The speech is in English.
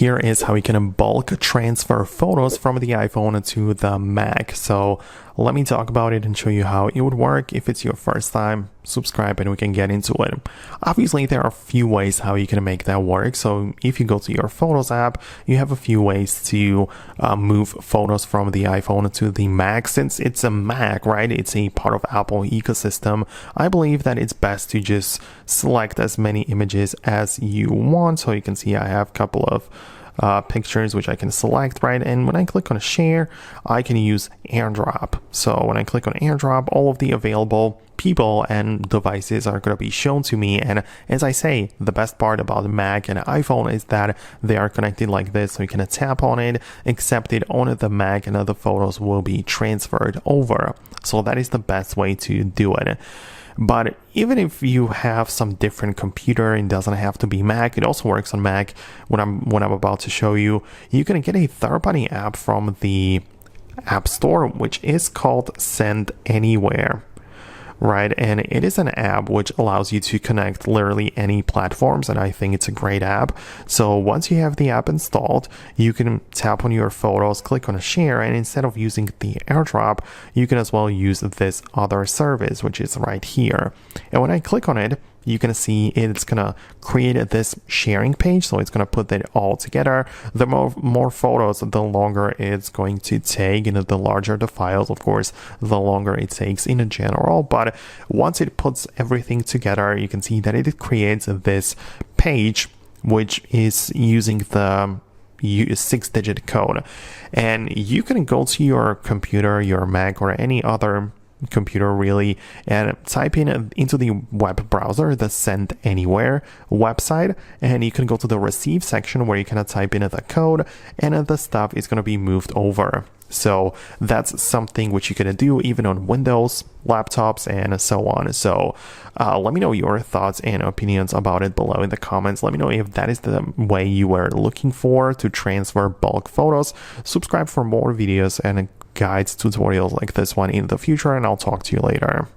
here is how you can bulk transfer photos from the iPhone to the Mac. So let me talk about it and show you how it would work. If it's your first time, subscribe and we can get into it. Obviously, there are a few ways how you can make that work. So if you go to your Photos app, you have a few ways to move photos from the iPhone to the Mac. Since it's a Mac, right? It's a part of Apple ecosystem. I believe that it's best to just select as many images as you want. So you can see I have a couple of pictures which I can select, right? And when I click on share, I can use Airdrop. So when I click on Airdrop, all of the available people and devices are going to be shown to me. And as I say, the best part about Mac and iPhone is that they are connected like this. So you can tap on it, accept it on the Mac, and the photos will be transferred over. So that is the best way to do it. But even if you have some different computer, it doesn't have to be Mac. It also works on Mac. What I'm about to show you, you can get a third-party app from the App Store, which is called Send Anywhere. Right, and it is an app which allows you to connect literally any platforms, and I think it's a great app. So once you have the app installed, you can tap on your photos, click on share, and instead of using the Airdrop, you can as well use this other service, which is right here. And when I click on it, you can see it's gonna create this sharing page, so it's gonna put that all together. The more photos, the longer it's going to take, and the larger the files, of course, the longer it takes in general. But once it puts everything together, you can see that it creates this page which is using the 6-digit code, and you can go to your computer, your Mac, or any other computer really, and type in into the web browser the Send Anywhere website, and you can go to the receive section where you can type in the code, and the stuff is going to be moved over. So that's something which you can do even on Windows laptops and so on. So let me know your thoughts and opinions about it below in the comments. Let me know if that is the way you were looking for to transfer bulk photos. Subscribe for more videos and guides, tutorials like this one in the future, and I'll talk to you later.